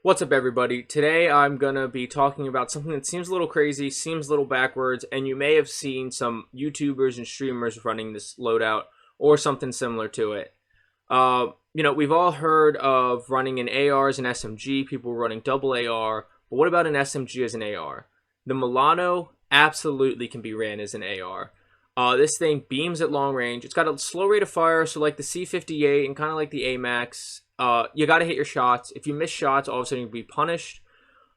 What's up, everybody? Today I'm going to be talking about something that seems a little crazy, seems a little backwards, and you may have seen some YouTubers and streamers running this loadout or something similar to it. We've all heard of running an AR as an SMG, people running double AR, but what about an SMG as an AR? The Milano absolutely can be ran as an AR. This thing beams at long range. It's got a slow rate of fire, so like the C58 and kind of like the AMAX. You got to hit your shots. If you miss shots, all of a sudden you'll be punished.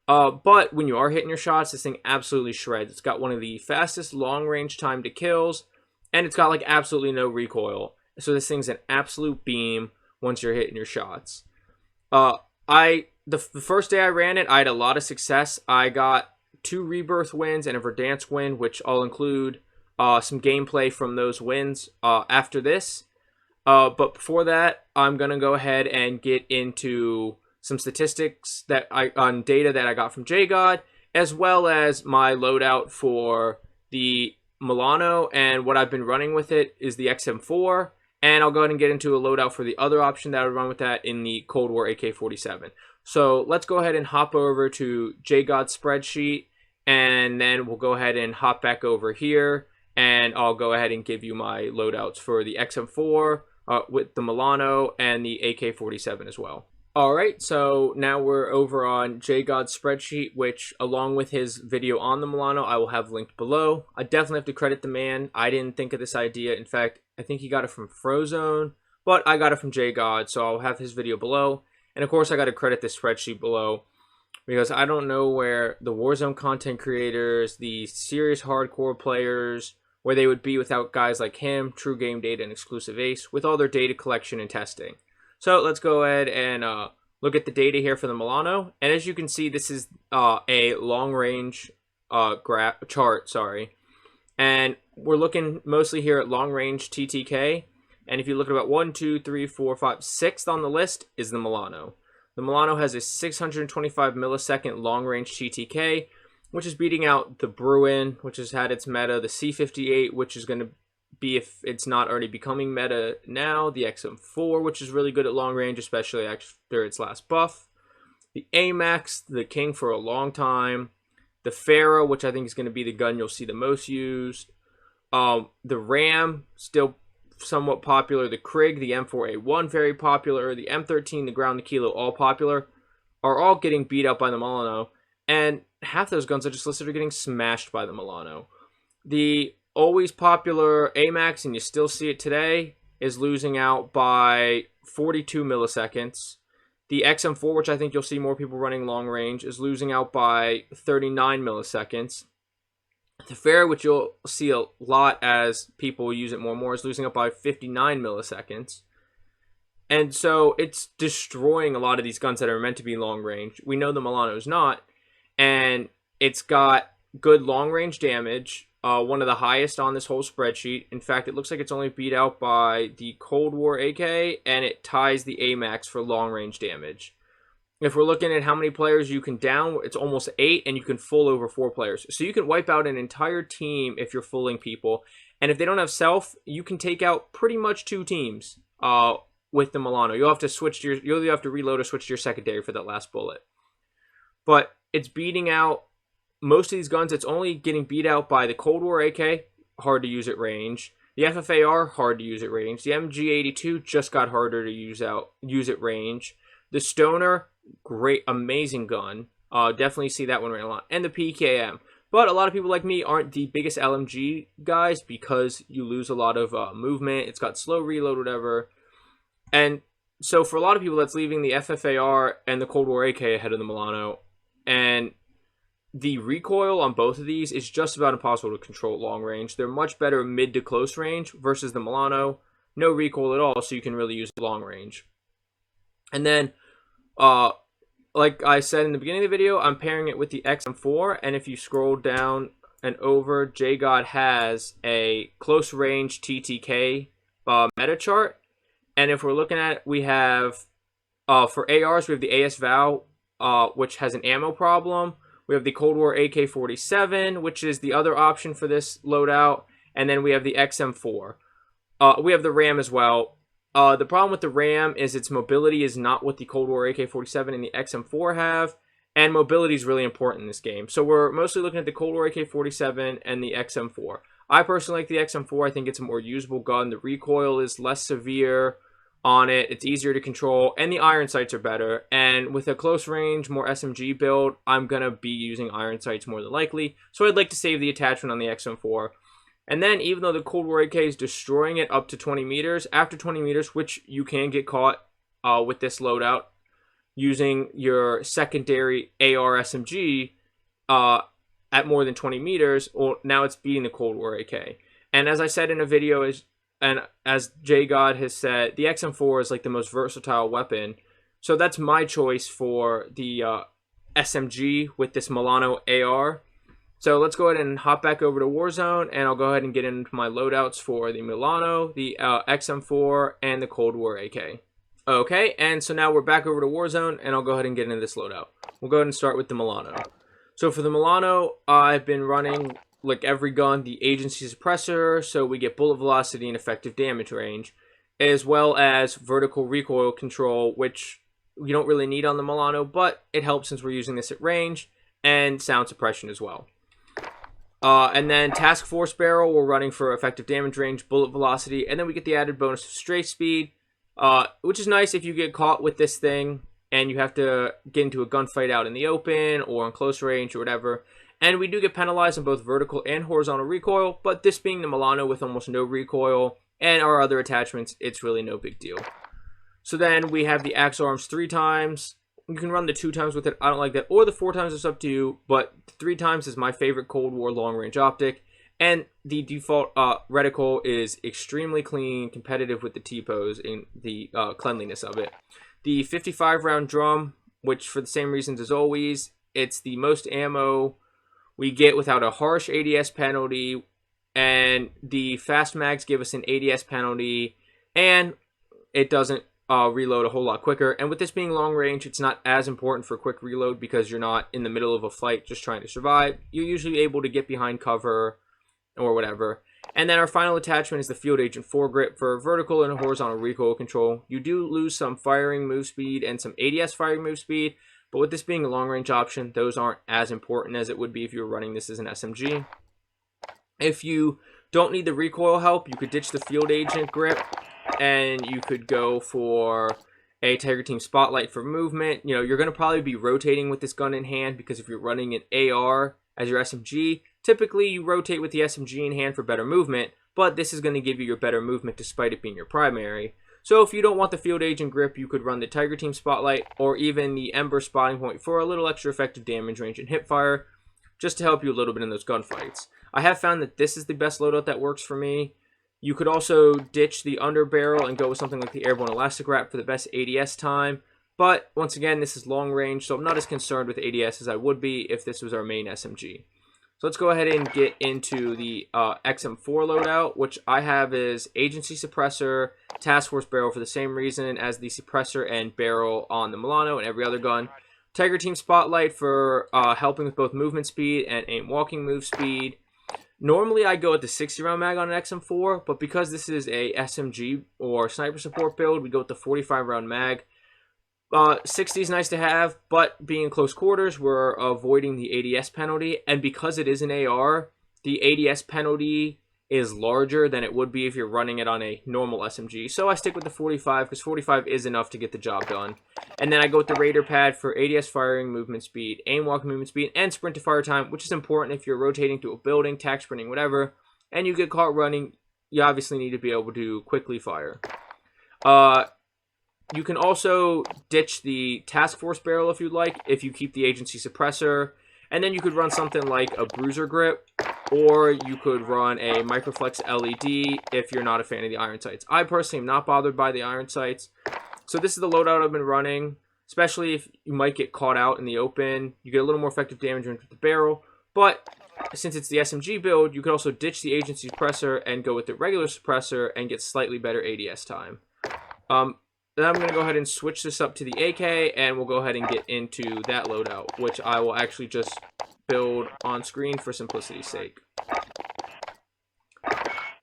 But when you are hitting your shots, this thing absolutely shreds. It's got one of the fastest long-range time to kills, and it's got like absolutely no recoil. So this thing's an absolute beam once you're hitting your shots. The first day I ran it, I had a lot of success. I got 2 Rebirth wins and a Verdansk win, which I'll include some gameplay from those wins after this. But before that, I'm going to go ahead and get into some statistics on data that I got from JGOD, as well as my loadout for the Milano, and what I've been running with it is the XM4, and I'll go ahead and get into a loadout for the other option that I would run with that in the Cold War AK-47. So let's go ahead and hop over to JGOD's spreadsheet, and then we'll go ahead and hop back over here, and I'll go ahead and give you my loadouts for the XM4, with the Milano and the AK-47 as well. Alright, so now we're over on JGOD's spreadsheet, which along with his video on the Milano, I will have linked below. I definitely have to credit the man. I didn't think of this idea. In fact, I think he got it from Frozone, but I got it from JGOD, so I'll have his video below. And of course, I got to credit this spreadsheet below, because I don't know where the Warzone content creators, the serious hardcore players, where they would be without guys like him, True Game Data and Exclusive Ace, with all their data collection and testing. So let's go ahead and look at the data here for the Milano. And as you can see, this is a long-range chart, and we're looking mostly here at long-range TTK. And if you look at about 1, 2, 3, 4, 5, 6th on the list is the Milano. The Milano has a 625 millisecond long-range TTK, which is beating out the Bruin, which has had its meta, the C58, which is going to be, if it's not already becoming meta now, the XM4, which is really good at long range, especially after its last buff, the AMAX, the king for a long time, the Pharaoh, which I think is going to be the gun you'll see the most used, the Ram, still somewhat popular, the Krig, the M4A1, very popular, the M13, the Ground, the Kilo, all popular, are all getting beat up by the Milano, and half those guns I just listed are getting smashed by the Milano. The always popular AMAX, and you still see it today, is losing out by 42 milliseconds. The XM4, which I think you'll see more people running long range, is losing out by 39 milliseconds. The Pharaoh, which you'll see a lot as people use it more and more, is losing out by 59 milliseconds. And so it's destroying a lot of these guns that are meant to be long range. We know the Milano's not. And it's got good long-range damage, one of the highest on this whole spreadsheet. In fact, it looks like it's only beat out by the Cold War AK, and it ties the AMAX for long-range damage. If we're looking at how many players you can down, it's almost 8, and you can full over 4 players. So you can wipe out an entire team if you're fulling people. And if they don't have self, you can take out pretty much 2 teams with the Milano. You'll have to reload or switch to your secondary for that last bullet. But it's beating out most of these guns. It's only getting beat out by the Cold War AK, hard to use at range. The FFAR, hard to use at range. The MG82 just got harder to use at range. The Stoner, great, amazing gun. Definitely see that one right a lot. And the PKM. But a lot of people like me aren't the biggest LMG guys because you lose a lot of movement. It's got slow reload, whatever. And so for a lot of people, that's leaving the FFAR and the Cold War AK ahead of the Milano. And the recoil on both of these is just about impossible to control at long range. They're much better mid to close range versus the Milano. No recoil at all, so you can really use long range. And then, like I said in the beginning of the video, I'm pairing it with the XM4. And if you scroll down and over, JGOD has a close range TTK meta chart. And if we're looking at it, we have, for ARs, we have the AS Val, which has an ammo problem. We have the Cold War AK-47, which is the other option for this loadout. And then we have the XM4. We have the Ram as well. The problem with the RAM is its mobility is not what the Cold War AK-47 and the XM4 have, and mobility is really important in this game. So we're mostly looking at the Cold War AK-47 and the XM4. I personally like the XM4. I think it's a more usable gun. The recoil is less severe on it. It's easier to control, and the iron sights are better. And with a close range, more SMG build, I'm going to be using iron sights more than likely. So I'd like to save the attachment on the XM4. And then, even though the Cold War AK is destroying it up to 20 meters, after 20 meters, which you can get caught with this loadout, using your secondary AR SMG at more than 20 meters, well, now it's beating the Cold War AK. And as I said in a video, and as J God has said, the XM4 is like the most versatile weapon. So that's my choice for the SMG with this Milano AR. So let's go ahead and hop back over to Warzone, and I'll go ahead and get into my loadouts for the Milano, the XM4, and the Cold War AK. Okay, and so now we're back over to Warzone, and I'll go ahead and get into this loadout. We'll go ahead and start with the Milano. So for the Milano, I've been running, like every gun, the agency suppressor, so we get bullet velocity and effective damage range, as well as vertical recoil control, which we don't really need on the Milano, but it helps since we're using this at range, and sound suppression as well. And then Task Force Barrel, we're running for effective damage range, bullet velocity, and then we get the added bonus of strafe speed, which is nice if you get caught with this thing and you have to get into a gunfight out in the open or on close range or whatever. And we do get penalized on both vertical and horizontal recoil, but this being the Milano with almost no recoil and our other attachments, it's really no big deal. So then we have the Axe Arms 3 times. You can run the 2 times with it. I don't like that. Or the 4 times, it's up to you. But 3 times is my favorite Cold War long-range optic. And the default reticle is extremely clean, competitive with the T-pose in the cleanliness of it. The 55-round drum, which for the same reasons as always, it's the most ammo we get without a harsh ADS penalty. And the fast mags give us an ADS penalty. And it doesn't reload a whole lot quicker. And with this being long range, it's not as important for quick reload because you're not in the middle of a fight just trying to survive. You're usually able to get behind cover or whatever. And then our final attachment is the Field Agent foregrip for vertical and horizontal recoil control. You do lose some firing move speed and some ADS firing move speed, but with this being a long range option, those aren't as important as it would be if you were running this as an SMG. If you don't need the recoil help, you could ditch the Field Agent grip and you could go for a Tiger Team Spotlight for movement. You know, you're going to probably be rotating with this gun in hand because if you're running an AR as your SMG, typically you rotate with the SMG in hand for better movement, but this is going to give you your better movement despite it being your primary. So if you don't want the Field Agent grip, you could run the Tiger Team Spotlight or even the Ember Spotting Point for a little extra effective damage range and hipfire, just to help you a little bit in those gunfights. I have found that this is the best loadout that works for me. You could also ditch the underbarrel and go with something like the Airborne Elastic Wrap for the best ADS time. But once again, this is long range, so I'm not as concerned with ADS as I would be if this was our main SMG. So let's go ahead and get into the XM4 loadout, which I have is Agency Suppressor, Task Force Barrel for the same reason as the Suppressor and Barrel on the Milano and every other gun. Tiger Team Spotlight for helping with both movement speed and aim walking move speed. Normally I go with the 60-round mag on an XM4, but because this is a SMG or sniper support build, we go with the 45-round mag. 60 is nice to have, but being in close quarters, we're avoiding the ADS penalty, and because it is an AR, the ADS penalty is larger than it would be if you're running it on a normal SMG. So I stick with the 45 because 45 is enough to get the job done. And then I go with the Raider pad for ADS firing movement speed, aim walking movement speed, and sprint to fire time, which is important if you're rotating to a building, tac sprinting, whatever, and you get caught running, you obviously need to be able to quickly fire. You can also ditch the Task Force Barrel if you'd like, if you keep the Agency Suppressor, and then you could run something like a Bruiser Grip, or you could run a Microflex LED if you're not a fan of the iron sights. I personally am not bothered by the iron sights. So this is the loadout I've been running, especially if you might get caught out in the open. You get a little more effective damage range with the barrel, but since it's the SMG build, you could also ditch the Agency Suppressor and go with the regular suppressor and get slightly better ADS time. Then I'm going to go ahead and switch this up to the AK, and we'll go ahead and get into that loadout, which I will actually just build on screen for simplicity's sake.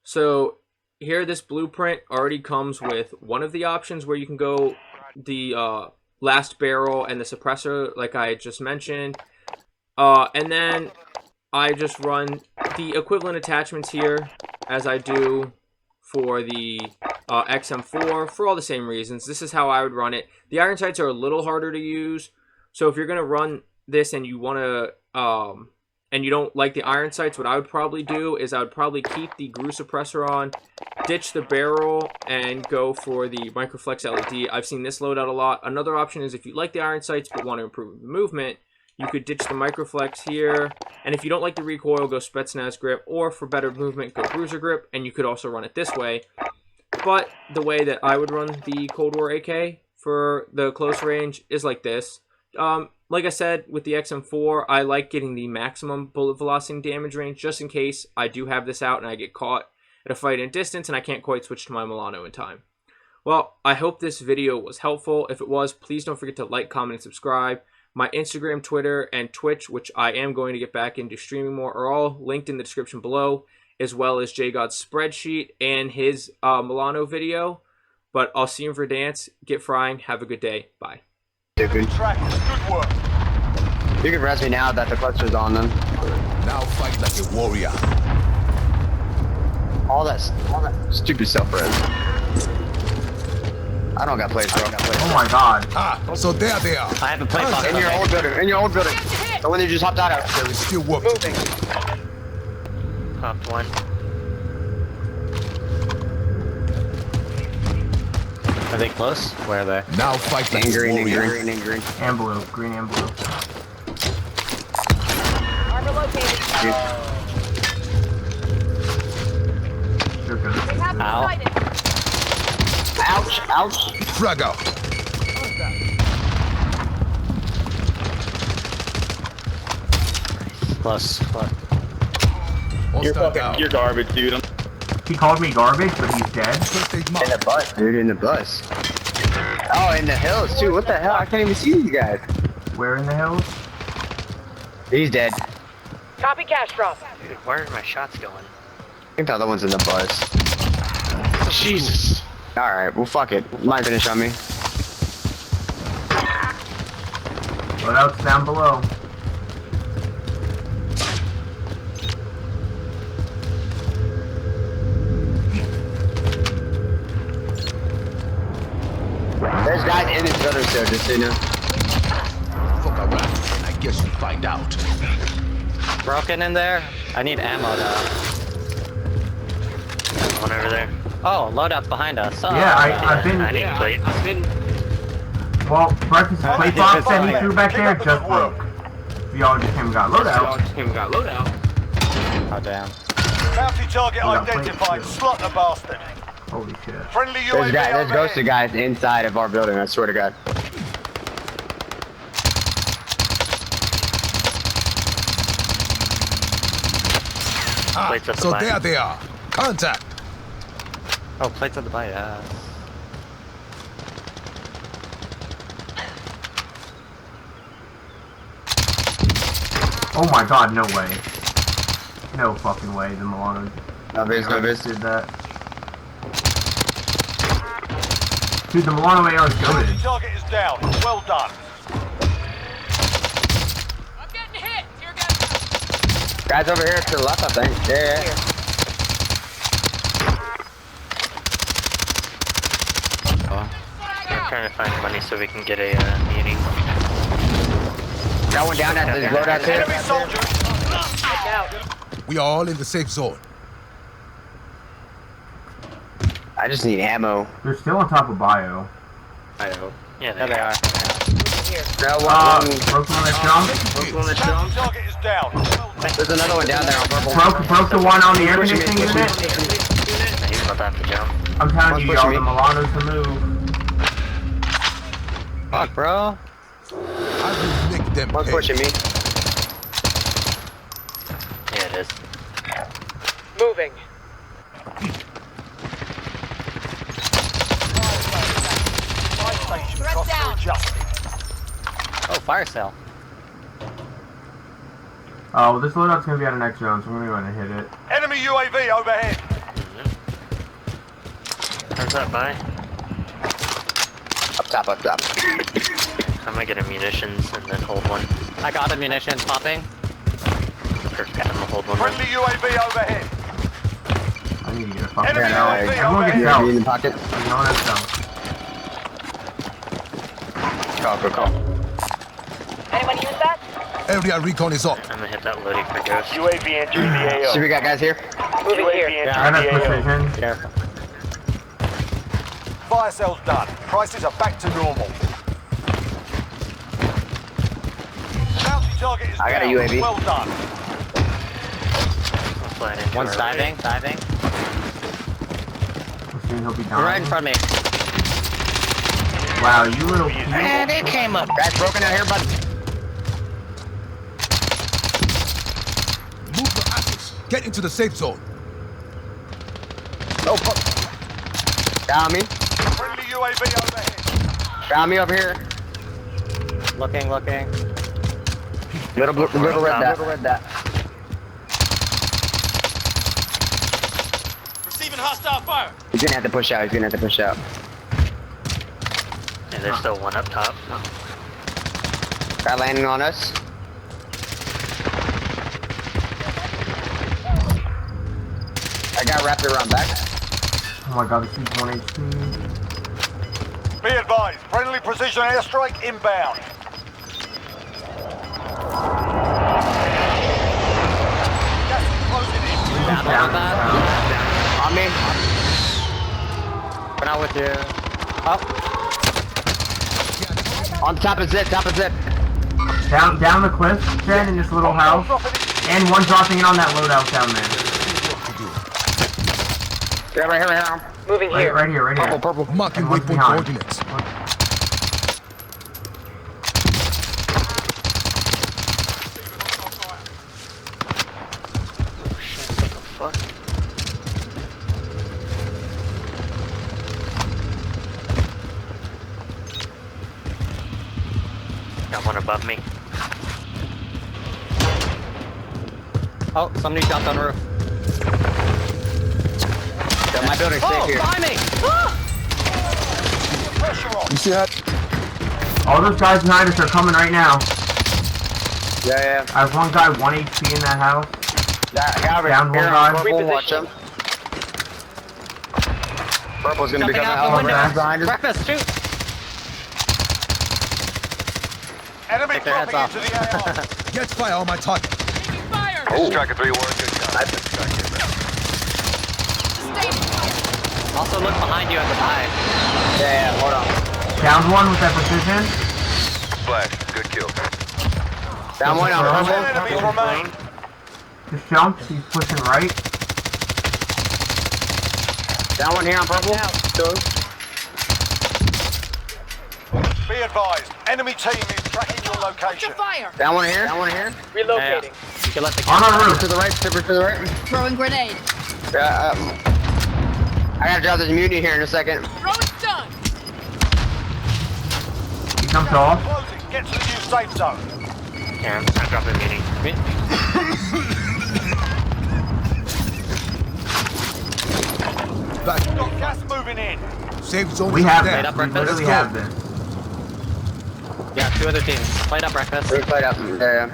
So here this blueprint already comes with one of the options where you can go the last barrel and the suppressor, like I just mentioned. And then I just run the equivalent attachments here as I do for the XM4 for all the same reasons. This is how I would run it. The iron sights are a little harder to use, so if you're going to run this and you want to and you don't like the iron sights, what I would probably do is I would probably keep the GRU suppressor on, ditch the barrel, and go for the Microflex LED. I've seen this loadout a lot. Another option is if you like the iron sights but want to improve the movement, you could ditch the Microflex here, and if you don't like the recoil, go Spetsnaz grip, or for better movement, go Bruiser grip, and you could also run it this way. But the way that I would run the Cold War AK for the close range is like this. Like I said, with the XM4, I like getting the maximum bullet velocity and damage range, just in case I do have this out and I get caught at a fight in distance and I can't quite switch to my Milano in time. Well, I hope this video was helpful. If it was, please don't forget to like, comment, and subscribe. My Instagram, Twitter, and Twitch, which I am going to get back into streaming more, are all linked in the description below, as well as JGod's spreadsheet and his Milano video. But I'll see you in Verdansk. Get frying. Have a good day. Bye. Good work. You can res me now that the cluster's on them. Now fight like a warrior. All that stupid self-res. I don't got plays, bro. Oh my god. Ah, so there they are. I have a play box. In your old building. In your old building. The one you just hopped out of. There is still work to do. Popped one. Are they close? Where are they? Now fight like a Green, warrior. green, and green. And blue. Green and blue. Armor located. They're good. They have Ow. sighted. Ouch, ouch. Frag out. Close. Hostile down. You're garbage, dude. He called me garbage, but he's dead. First aid In mark. the bus, dude, in the bus. Oh, in the hills, too. What the hell? I can't even see these guys. Where in the hills? He's dead. Copy cash drop. Dude, where are my shots going? I think the other one's in the bus. Jesus. Alright, well, fuck it. Might finish on me. Loadout's down below. There's guys in this building still, just so you know. Fuck around, and I guess you find out. Broken in there? I need ammo though. One over there. Oh, loadout's behind us. Oh, Yeah, I've been- I need plates. I've been... Well, breakfast plate box that he threw back there just broke. Y'all just came and got loadout. Even got loadout. Oh damn. Bounty target We got identified. plates, Slot the bastard. Holy shit. Friendly There's, UAV there's overhead. ghosted guys inside of our building, I swear to God. Ah, Plates at the so back. there they are. Contact. Oh, plates on the bite. Oh my god, no way. No fucking way, the Milano No biz, no biz. did that. Dude, the Milano AR is Bounty goated. target is down. Well done. I'm getting hit. Dear God. Guys over here to the left, I think. Yeah. I'm trying to find money so we can get a muni. Got one down at the loadout too. Enemy soldiers. Look out. We are all in the safe zone. I just need ammo. They're still on top of bio. I know. Yeah, they are. Here. No, Broke one that jump. Bounty target is down. Well done. there's another one down there on purple. Broke the one on the air Pushing me, conditioning pushing me. unit. He's about to have to jump. I'm telling you, One's y'all, pushing the me. Milano's the move. Fuck, bro. I will make them One's pay. pushing me. Yeah, it is. Moving. Fire station. Threat Cluster down. adjusted. Oh, fire sale. Oh, well, this loadout's gonna be out of next zone, so I'm gonna go ahead and hit it. Enemy UAV overhead. that by? Up top, up top. I might get a munitions and then hold one. I got a munitions popping. Perfect, I'm gonna hold one. Friendly UAV overhead. I need to get a fuck Enemy out. UAV Everyone overhead. gets out. UAV in the pocket. No one has cells. Go. Anyone use that? Area recon is up. I'm gonna hit that loading for ghost. UAV entering the AO. See, we got guys here. Moving here. I got precision. Careful. Fire sales done. Prices are back to normal. Bounty target is I got a down. UAV. Well done. I'm flying into One's our diving. Precision, he'll be You're right dying. in front of me. Wow, you little cute. And it came up. Guys broken out here, bud. Move your asses. Get into the safe zone. Oh, fuck. Got me. Friendly UAV overhead. Got me over here. Looking. Little red dot. Receiving hostile fire. He's gonna have to push out. And there's still one up top. Guy landing on us. I got wrapped around back. Oh my god, this is 1 HP. Be advised. Friendly precision airstrike inbound. Gas is closing in. Down that. On me. We're not with you. Oh, On top of zip. Down the cliff, Jen, in this little house. And one dropping in on that loadout down there. Yeah, right here. Moving here. Right here. Purple. Marking And one's waypoint behind. coordinates. fuck. Got one above me. Oh, somebody jumped on the roof. Yeah, my building's safe here. Behind me! Pressure on. You see that? All those guys behind us are coming right now. Yeah. I have one guy 1 HP in that house. That guy over Down here one on guy. purple, watch him. Purple's gonna be Jumping coming out the out window. behind us. Breakfast, shoot! Enemy Take their heads dropping off. into the AO. Get fire on my target. Taking fire. Striker 3-1, 3-1, good Also look behind you at the dive. Yeah, hold on. Down one with that precision. Down one on 10 purple. enemies remain. Just jumped. He's pushing right. Down one here on purple. Two. Be advised. Enemy team is tracking your location. fire. Down one here. Relocating. You can let the On our roof. To the right, Tipper to the right. Throwing grenade. I gotta drop this immunity here in a second. Throwing stun. He comes off. Closing. Get to the new safe zone. Yeah, I'm dropping mini. Back. Got gas moving in. Safe zone We is have there. this. up We breakfast. literally Let's have go. this. Yeah, two other teams. Played up breakfast. We're played up. Yeah.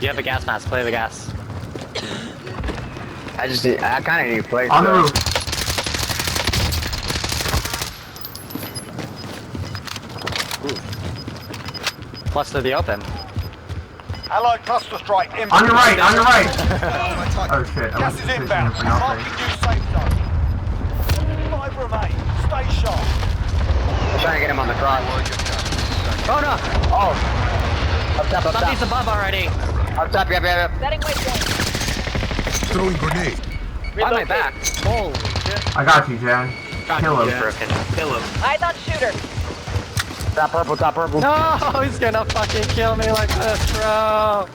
You have a gas mask, play the gas. I kind of need to play. On the roof. Plus to the open. Allied cluster strike inbound. On your right. On my Oh target. shit. I Gas was is positioning inbound. for Marking nothing. new safe zone. 5 remain. Stay sharp. I'm trying to get him on the cross. Oh no! Oh. Up top. Somebody's above already. Up top, yep. Setting waypoint. Throwing grenade. On my back. Holy shit. I got you, Jen. Kill him. Broken. Kill him. Eyes on shooter. Top purple. No, he's gonna fucking kill me like this, bro.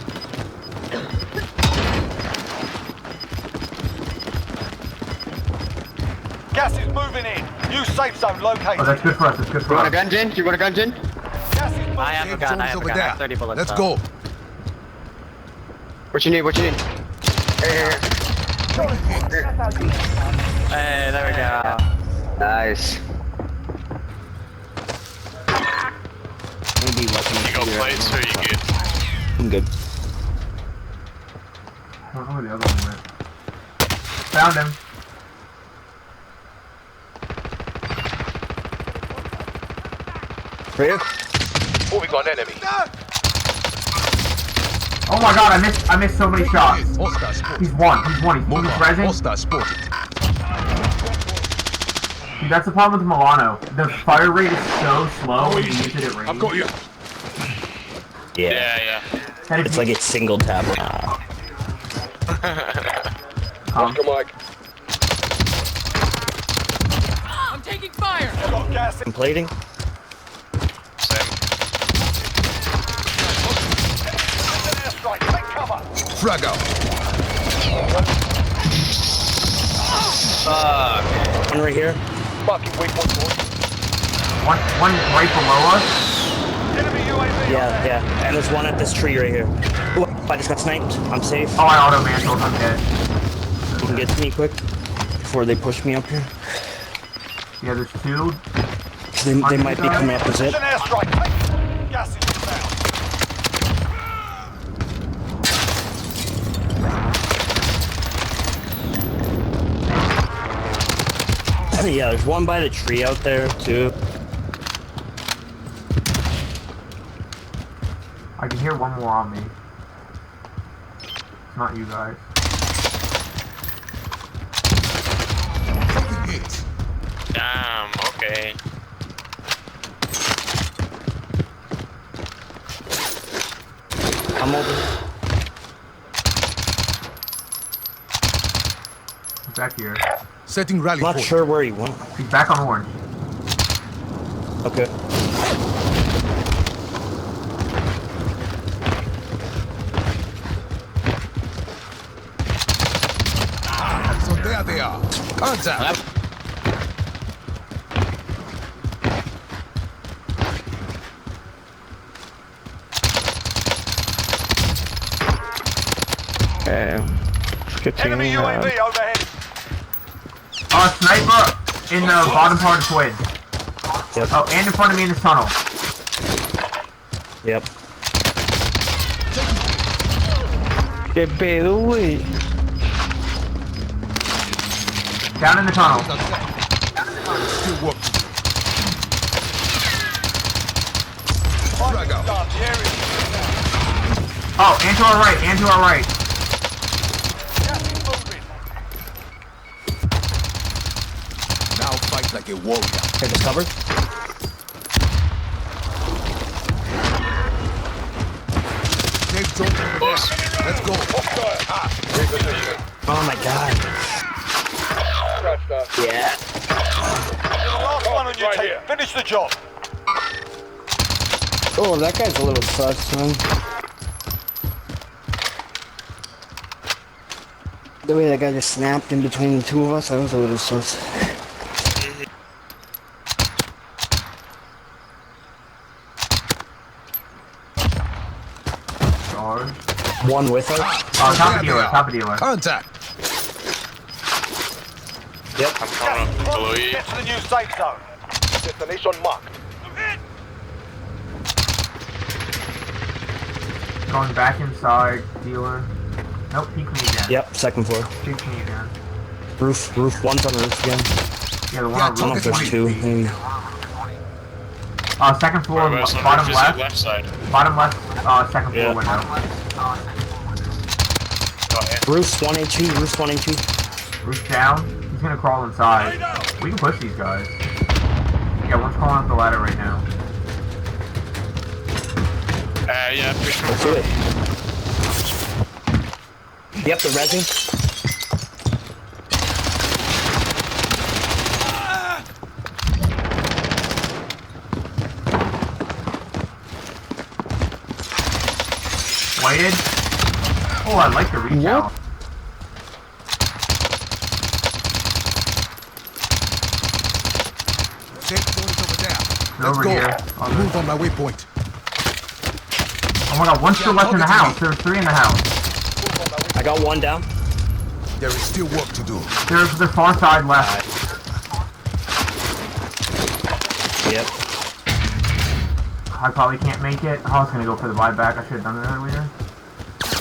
Gas is moving in. New safe zone located. Oh, that's good for us. That's good You for want a us. gun, Jin? You want a gun, Jin? Gas is moving I have a Safe gun, zone I is have a over gun. I there. have 30 bullets Let's left. go. What you need? Hey, there we go. Nice. Maybe like You got plates or you good? I'm good. I don't know where the other one went. Found him. Right here? Oh, we got an enemy. Oh my god, I missed so many shots. Hostile spotted. He's one. He's Move on. resin. Hostile spotted. Dude, that's the problem with Milano. The fire rate is so slow when you use it at range. I've got you. Yeah. That if It's you- like it's single tap. Oscar Mike. I'm taking fire. Got gas. I'm plating. Same. Airstrike. Take cover. Frag out. One right here. Marking waypoint board. one right below us. Enemy UAV. Yeah. And there's one at this tree right here. Ooh, I just got sniped. I'm safe. Oh, I auto mantled. I'm dead. You can get to me quick before they push me up here. Yeah, there's two. They might be coming up as it. An airstrike. Take. Gas is inbound. Yeah, there's one by the tree out there too. I can hear one more on me. It's not you guys. Hit. Damn, okay. I'm over. He's back here. Setting rally Not point. sure where he went. He's back on orange. Okay. So there they are. Contact. Enemy UAV overhead. Sniper in the bottom part of Twin. Yep. Oh, and in front of me in this tunnel. Yep. ¿Qué pedo, güey? Down in the tunnel. Still work. Frag out. Done. The area is Oh, and to our right, and to our right. gas is moving. Now fight like a warrior. Okay, just covered. Safe zone over there. Let's go. Oh my god. Yeah. Last one on your team. Finish the job. Oh, that guy's a little sus, man. The way that guy just snapped in between the two of us, that was a little sus. Charge. One with us. Oh, top of dealer. Contact. Yep. I'm coming up below you. Get to the new safe zone. Destination marked. Going back inside, dealer. Nope, peek me again. Yep, second floor. Peek me again. Roof, one's on the roof again. Yeah, the one Yeah, on I don't know roof if is there's two. Maybe. Second floor, Whereabouts on bottom roof is it? left. Left side. Bottom left, second floor Yeah. window. Got it. Roof's 182, roof's 182. Roof down. He's gonna crawl inside. We can push these guys. Yeah, one's crawling up the ladder right now. Yeah, push me. Let's do it. Yep, the resin. Waited. Oh, I like the reach out. Safe zone is over there. They're Let's over go. here. Move on my waypoint. Oh my god, one's still left in the house. There's three in the house. I got one down. There is still work to do. There's the far side left. Yep. I probably can't make it. I was gonna go for the buyback. I should have done it earlier.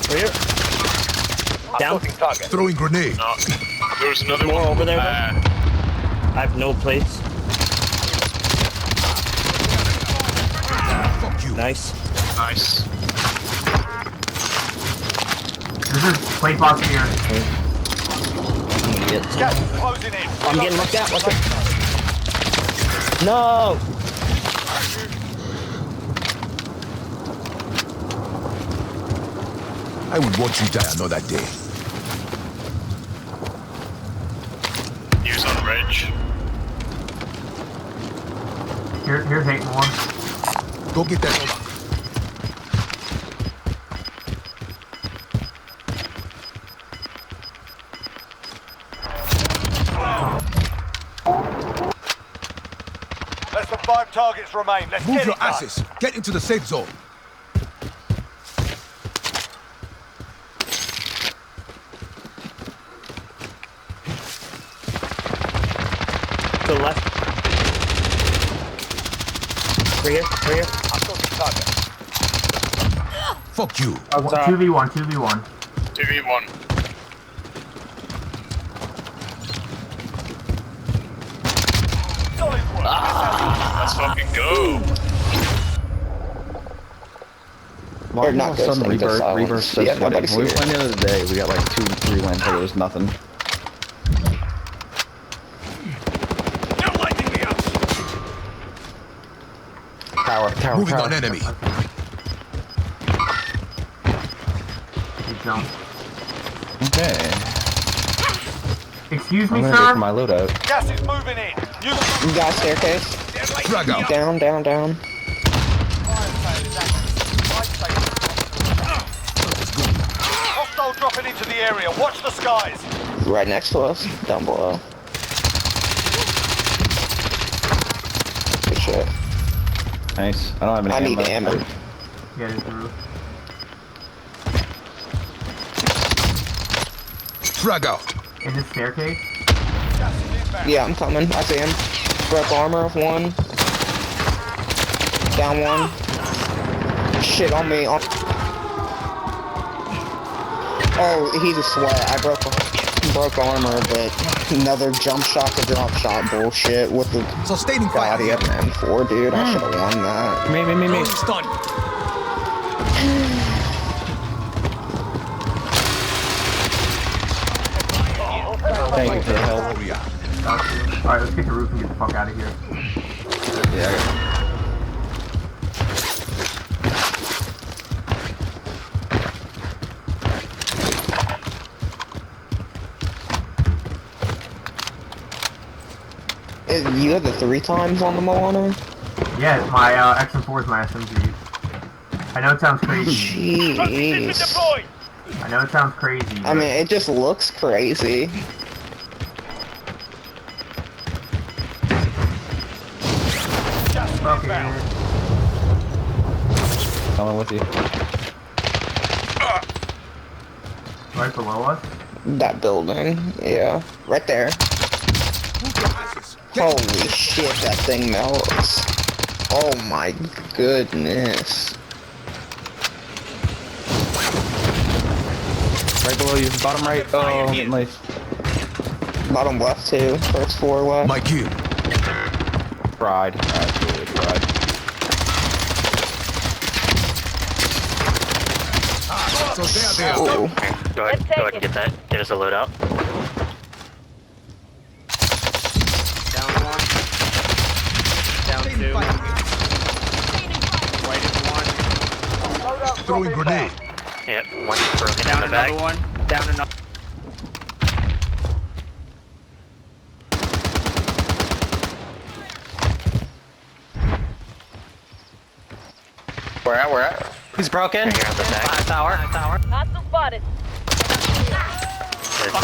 Right here. Down. Throwing grenade. No. There's another More one over there, I have no plates. Fuck you. Nice. Nice. There's a plate box here. I'm gonna get some. Gas is closing in. I'm getting looked at. What's it? No! I would watch you die another day. Use on Reg. Here's 8 more. Go get that over. Less than 5 targets remain. Let's Move get your it done. asses. Get into the safe zone. To the left. Right here. Right here. I've got the target. Fuck you. 2v1, 2v1. 2v1. Solid work. Let's fucking go. Or not good. Some reverse system. Yeah, nobody's When we here. went the other day, we got like 2-3 wins, but it was nothing. They're lighting me up. Tower. Moving on enemy. Good jump. Okay. Excuse me, I'm gonna go sir? for my loadout. Gas is moving in. You got staircase. Frag out. Down. Hostile dropping into the area. Watch the skies. Right next to us. Down below. Good shit. Nice. I don't have any I need ammo. Get it through. Frag out. In the staircase? Gas is inbound. Yeah, I'm coming. I see him. Broke armor of one. Down one. Shit on me. Oh, he's a sweat. I broke armor, but another jump shot to drop shot bullshit with the Sustaining fire. body of an M4, dude. I should have won that. Me. Stun. Thank you for the help. Alright, let's get the roof and get the fuck out of here. Yeah. You had the 3 times on the Milano? Yeah, my XM4 is my SMG. I know it sounds crazy. Jeez. Deploy. I know it sounds crazy. I mean, it just looks crazy. Gas is fuck inbound. it. Coming with you. Right below us? That building, yeah. Right there. Holy shit, that thing melts. Oh my goodness. Right below you. Bottom right. Oh, I'm getting laced. Bottom left too. First floor left. My kill. Fried. Absolutely fried. So there. Ooh. Go ahead and get that. Get us a loadout. Down 1. Down 2. Right in 1. Throwing grenade. Yep, one broken Down in the back. another one. Down another. Where at? He's broken. Here on the back. Tower. Hostile spotted. There's